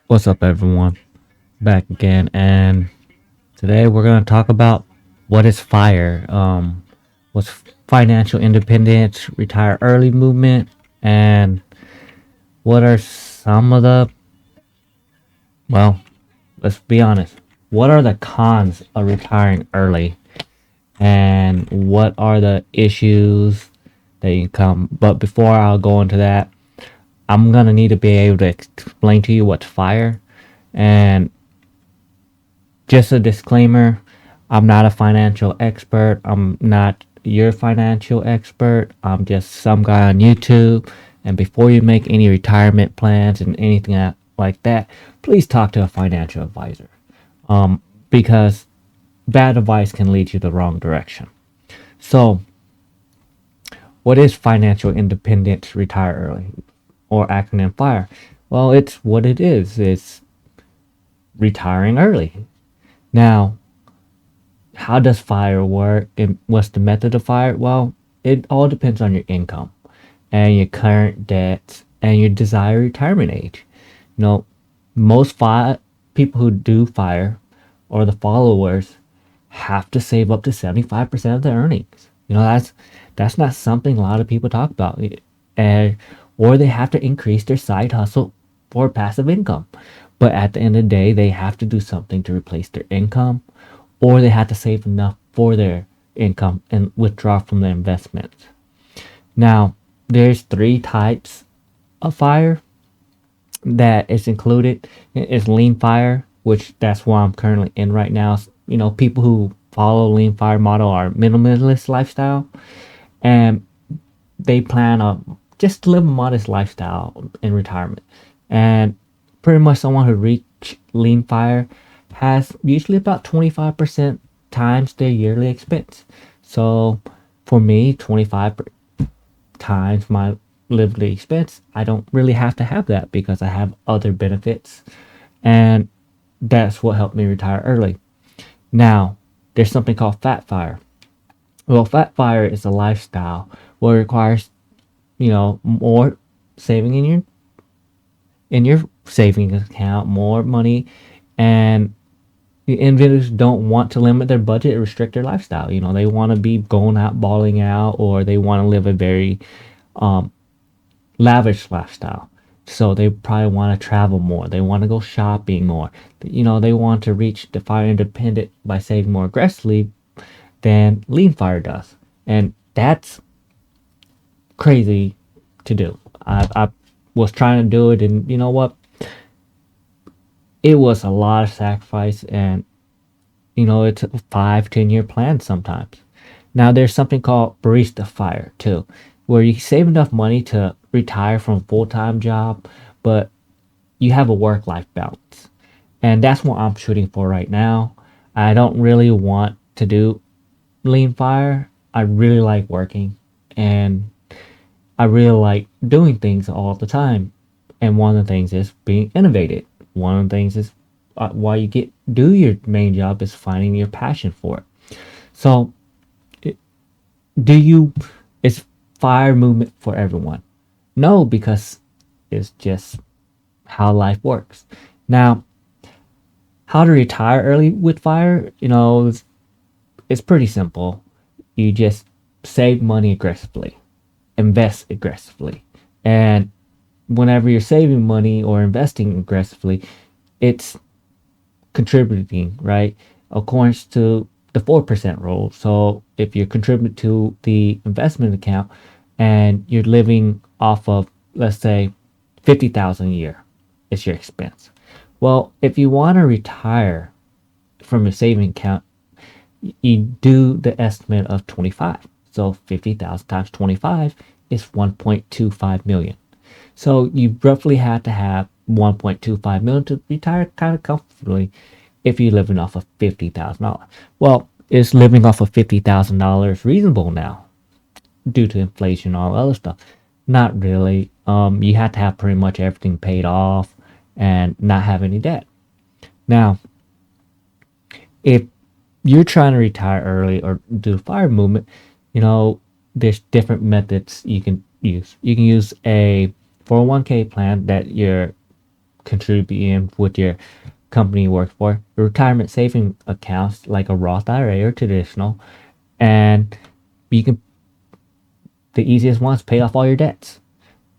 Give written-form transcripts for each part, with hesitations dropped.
What's up, everyone? Back again, and today we're going to talk about what is FIRE, what's financial independence, retire early movement, and what are some of the, well, let's be honest, what are the cons of retiring early, and what are the issues that you come. But before I'll go into that, I'm going to need to be able to explain to you what's FIRE, and just a disclaimer, I'm not a financial expert. I'm not your financial expert. I'm just some guy on YouTube. And before you make any retirement plans and anything like that, please talk to a financial advisor. Because bad advice can lead you the wrong direction. So, what is financial independence, retire early, or acronym FIRE? Well, it's what it is. It's retiring early. Now, how does FIRE work and what's the method of FIRE? Well, it all depends on your income and your current debts and your desired retirement age. You know, most people who do FIRE or the followers have to save up to 75% of their earnings. That's not something a lot of people talk about. And or they have to increase their side hustle for passive income. But at the end of the day, they have to do something to replace their income, or they have to save enough for their income and withdraw from their investments. Now, there's three types of FIRE that is included. It's lean FIRE, which that's what I'm currently in right now. People who follow lean FIRE model are minimalist lifestyle, and they plan on just live a modest lifestyle in retirement. And pretty much someone who reach lean FIRE has usually about 25% times their yearly expense. So for me, 25 times my lively expense, I don't really have to have that because I have other benefits. And that's what helped me retire early. Now, there's something called Fat FIRE. Well, Fat FIRE is a lifestyle where it requires, more saving in your savings account, more money, and the individuals don't want to limit their budget or restrict their lifestyle. They want to be going out, balling out, or they want to live a very um, lavish lifestyle. So they probably want to travel more. They want to go shopping more. They want to reach the fire independent by saving more aggressively than lean fire does. And that's crazy to do. I was trying to do it, and you know what? It was a lot of sacrifice, and it's a 5, 10 year plan sometimes. Now there's something called barista fire too, where you save enough money to retire from a full-time job, but you have a work-life balance. And that's what I'm shooting for right now. I don't really want to do lean fire. I really like working, and I really like doing things all the time. And one of the things is being innovative. One of the things is why you do your main job is finding your passion for it. So, do you? Is fire movement for everyone? No, because it's just how life works. Now, how to retire early with fire? It's pretty simple. You just save money aggressively, invest aggressively, and whenever you're saving money or investing aggressively, it's contributing, right? According to the 4% rule. So if you contribute to the investment account and you're living off of, let's say, 50,000 a year, it's your expense. Well, if you want to retire from your saving account, you do the estimate of 25. So 50,000 times 25 is 1.25 million. So you roughly have to have 1.25 million to retire kind of comfortably if you're living off of $50,000. Well, is living off of $50,000 reasonable now due to inflation and all other stuff? Not really. You have to have pretty much everything paid off and not have any debt. Now, if you're trying to retire early or do fire movement, there's different methods you can use. You can use a 401k plan that you're contributing with your company you work for. Retirement saving accounts like a Roth IRA or traditional, and you can the easiest one is pay off all your debts.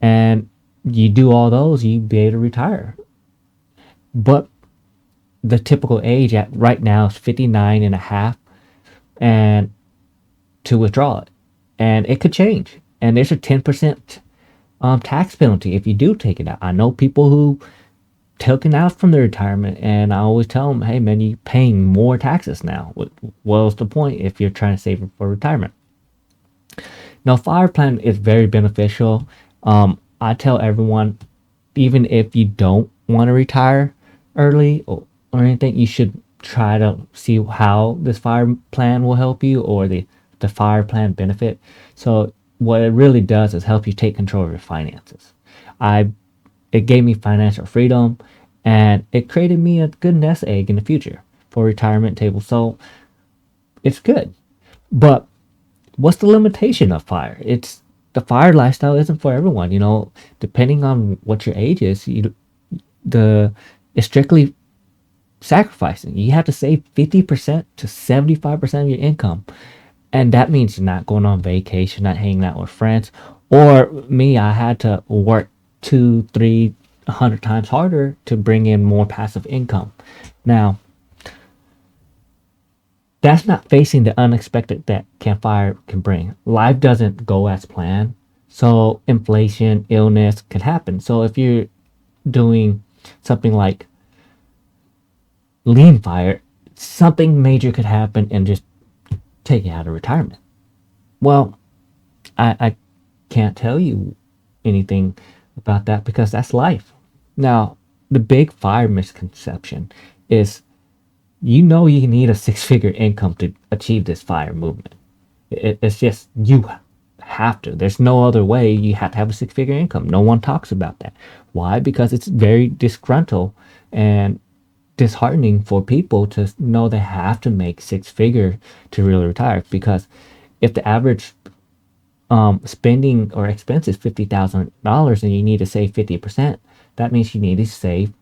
And you do all those, you be able to retire. But the typical age at right now is 59 and a half, and to withdraw it. And it could change. And there's a 10% tax penalty if you do take it out. I know people who took it out from their retirement, and I always tell them, hey man, you're paying more taxes now. What's the point if you're trying to save for retirement? Now, fire plan is very beneficial. I tell everyone, even if you don't want to retire early or anything, you should try to see how this fire plan will help you, or the fire plan benefit. So what it really does is help you take control of your finances. I It gave me financial freedom, and it created me a good nest egg in the future for retirement table. So it's good. But what's the limitation of fire? It's the fire lifestyle isn't for everyone. Depending on what your age is, the it's strictly sacrificing. You have to save 50% to 75% of your income. And that means you're not going on vacation, not hanging out with friends. Or me, I had to work 200-300 times harder to bring in more passive income. Now, that's not facing the unexpected that fire can bring. Life doesn't go as planned. So inflation, illness can happen. So if you're doing something like lean fire, something major could happen and just take you out of retirement. Well, I can't tell you anything about that because that's life. Now, the big fire misconception is you need a six-figure income to achieve this fire movement. It's just you have to. There's no other way. You have to have a six-figure income. No one talks about that. Why? Because it's very disgruntled and disheartening for people to know they have to make six figure to really retire. Because if the average spending or expense is $50,000 and you need to save 50%, that means you need to save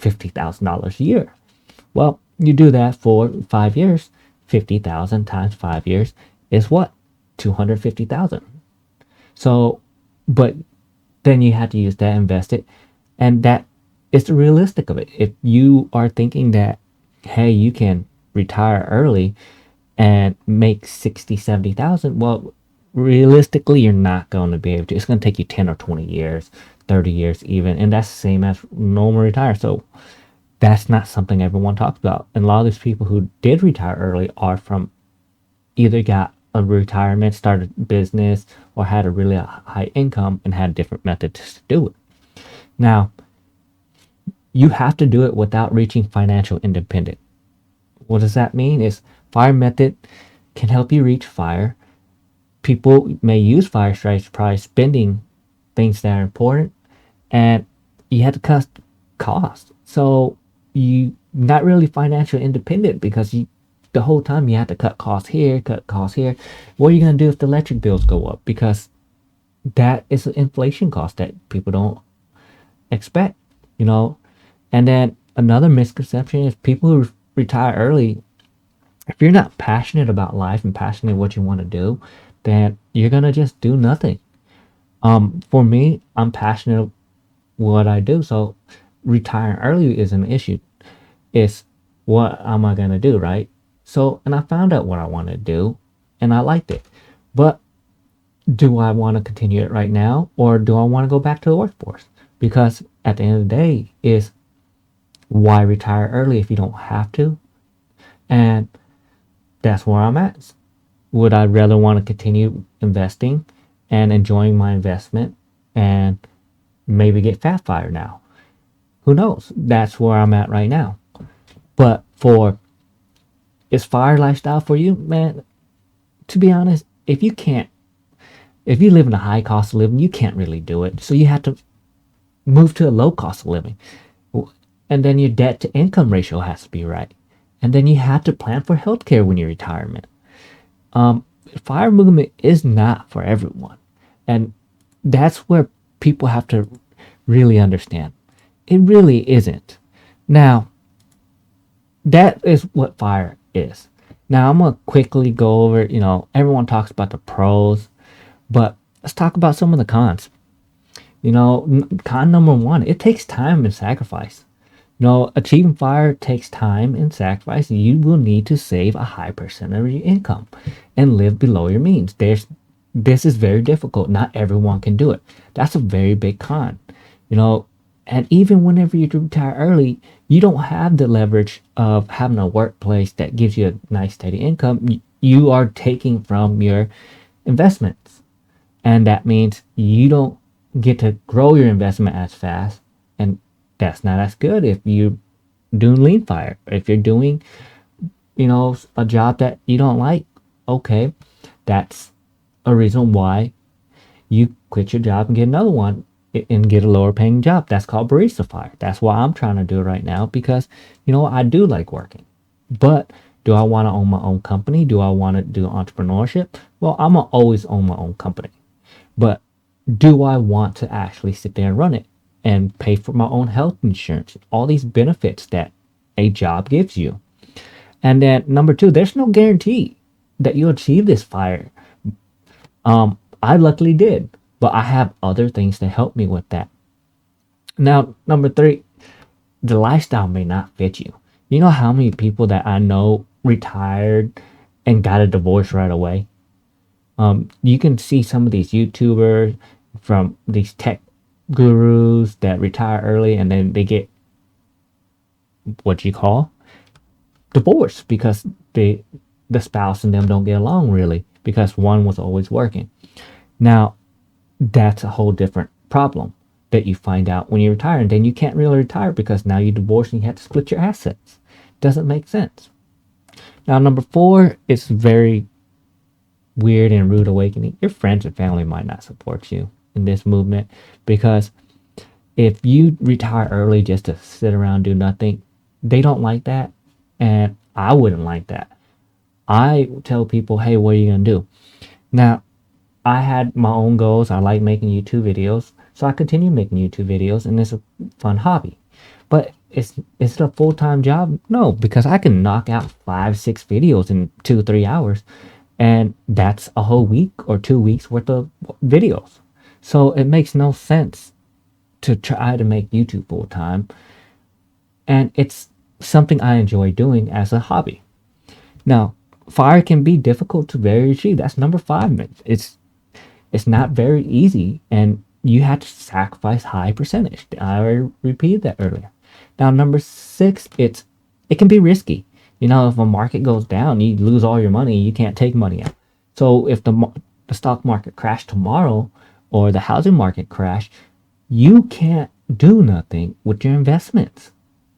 $50,000 a year. Well, you do that for 5 years. 50,000 times 5 years is what? 250,000. So, but then you have to use that, invest it, and that is the realistic of it. If you are thinking that, hey, you can retire early and make 60, 70,000, well, realistically, you're not going to be able to. It's going to take you 10 or 20 years, 30 years even, and that's the same as normal retire. So that's not something everyone talks about. And a lot of these people who did retire early are from either got a retirement, started business, or had a really high income and had different methods to do it. Now, you have to do it without reaching financial independence. What does that mean? Is fire method can help you reach fire. People may use fire strikes by spending things that are important, and you have to cut costs. So you not really financially independent because the whole time you have to cut costs here, cut costs here. What are you going to do if the electric bills go up? Because that is an inflation cost that people don't expect, And then another misconception is people who retire early, if you're not passionate about life and passionate what you want to do, then you're going to just do nothing. For me, I'm passionate what I do. So retiring early is an issue. It's what am I going to do, right? So, and I found out what I want to do and I liked it. But do I want to continue it right now, or do I want to go back to the workforce? Because at the end of the day is, why retire early if you don't have to? And that's where I'm at. Would I rather want to continue investing and enjoying my investment and maybe get fat fire now? Who knows? That's where I'm at right now. But is fire lifestyle for you, man? To be honest, if you live in a high cost of living, you can't really do it. So you have to move to a low cost of living. And then your debt to income ratio has to be right. And then you have to plan for healthcare when you're retirement. Fire movement is not for everyone. And that's where people have to really understand. It really isn't. Now, that is what fire is. Now, I'm going to quickly go over, everyone talks about the pros, but let's talk about some of the cons. Con number one, it takes time and sacrifice. Achieving fire takes time and sacrifice. You will need to save a high percent of your income and live below your means. This is very difficult. Not everyone can do it. That's a very big con. You know, and even whenever you retire early, you don't have the leverage of having a workplace that gives you a nice steady income. You are taking from your investments. And that means you don't get to grow your investment as fast. And that's not as good if you're doing lean fire. If you're doing, a job that you don't like, okay, that's a reason why you quit your job and get another one and get a lower paying job. That's called barista fire. That's why I'm trying to do it right now because, I do like working. But do I want to own my own company? Do I want to do entrepreneurship? Well, I'm going to always own my own company. But do I want to actually sit there and run it and pay for my own health insurance? All these benefits that a job gives you. And then number two, there's no guarantee that you'll achieve this fire. I luckily did, but I have other things to help me with that. Now, number three, the lifestyle may not fit you. You know how many people that I know retired and got a divorce right away? You can see some of these YouTubers from these tech gurus that retire early and then they get what you call divorce because the spouse and them don't get along really because one was always working. Now, that's a whole different problem that you find out when you retire, and then you can't really retire because now you're divorced and you have to split your assets. Doesn't make sense. Now, number four is very weird and rude awakening. Your friends and family might not support you in this movement because if you retire early just to sit around and do nothing, they don't like that, and I wouldn't like that. I tell people, hey, what are you gonna do? Now, I had my own goals. I like making YouTube videos, so I continue making YouTube videos, and it's a fun hobby. But is it a full-time job? No, because I can knock out 5-6 videos in 2-3 hours, and that's a whole week or 2 weeks worth of videos. So it makes no sense to try to make YouTube full-time, and it's something I enjoy doing as a hobby. Now, fire can be difficult to very achieve. That's number five. It's not very easy, and you have to sacrifice high percentage. I already repeated that earlier. Now, number six, it can be risky. If a market goes down, you lose all your money. You can't take money out. So if the stock market crashed tomorrow or the housing market crashed, you can't do nothing with your investments.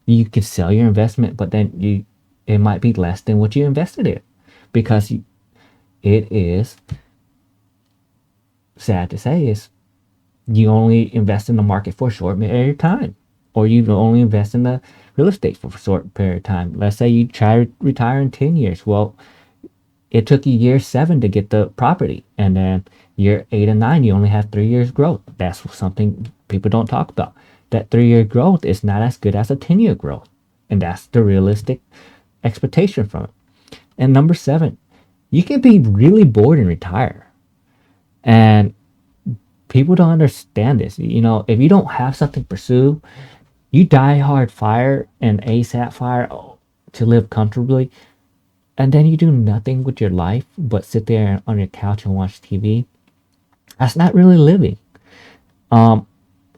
You can sell your investment, but then it might be less than what you invested in because it is sad to say is you only invest in the market for a short period of time, or you only invest in the real estate for a short period of time. Let's say you try to retire in 10 years. Well, it took you year 7 to get the property, and then year 8 and 9 you only have 3 years growth. That's something people don't talk about. That 3-year growth is not as good as a 10-year growth, and that's the realistic expectation from it. And number 7, you can be really bored and retire. And people don't understand this. If you don't have something to pursue, you die hard fire and ASAP fire to live comfortably, and then you do nothing with your life but sit there on your couch and watch TV. That's not really living. And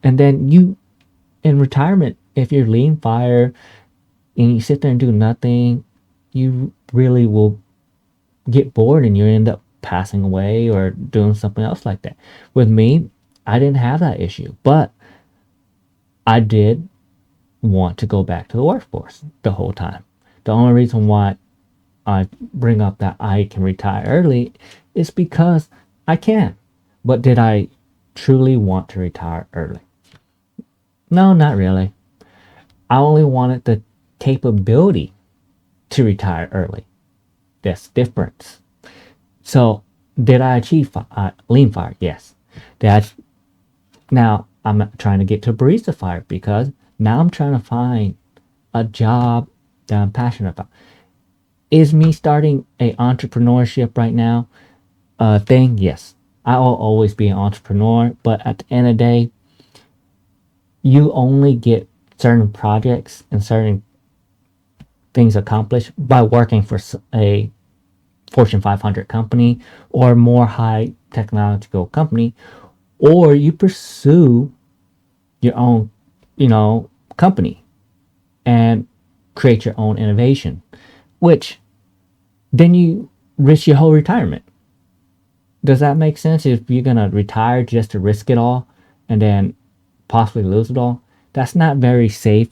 then you, in retirement, if you're lean fire and you sit there and do nothing, you really will get bored and you end up passing away or doing something else like that. With me, I didn't have that issue, but I did want to go back to the workforce the whole time. The only reason why I bring up that I can retire early is because I can. But did I truly want to retire early? No, not really. I only wanted the capability to retire early. That's the difference. So, did I achieve lean fire? Yes. Now, I'm trying to get to barista fire because Now I'm trying to find a job that I'm passionate about. Is me starting a entrepreneurship right now a thing? Yes. I'll always be an entrepreneur, but at the end of the day, you only get certain projects and certain things accomplished by working for a Fortune 500 company or more high technological company, or you pursue your own, company and create your own innovation, which then you risk your whole retirement. Does that make sense? If you're gonna retire just to risk it all and then possibly lose it all, that's not very safe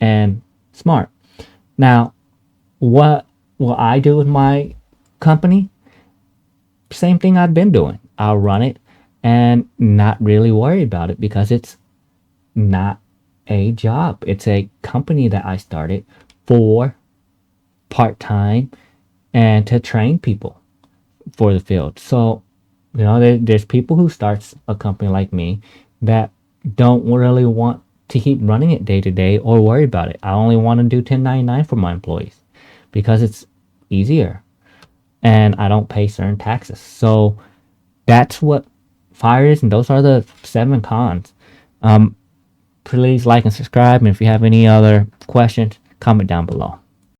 and smart. Now, what will I do with my company? Same thing I've been doing. I'll run it and not really worry about it because it's not a job. It's a company that I started for part time and to train people for the field. So, there's people who starts a company like me that don't really want to keep running it day to day or worry about it. I only want to do 1099 for my employees because it's easier and I don't pay certain taxes. So that's what fire is, and those are the 7 cons. Please like and subscribe, and if you have any other questions, comment down below.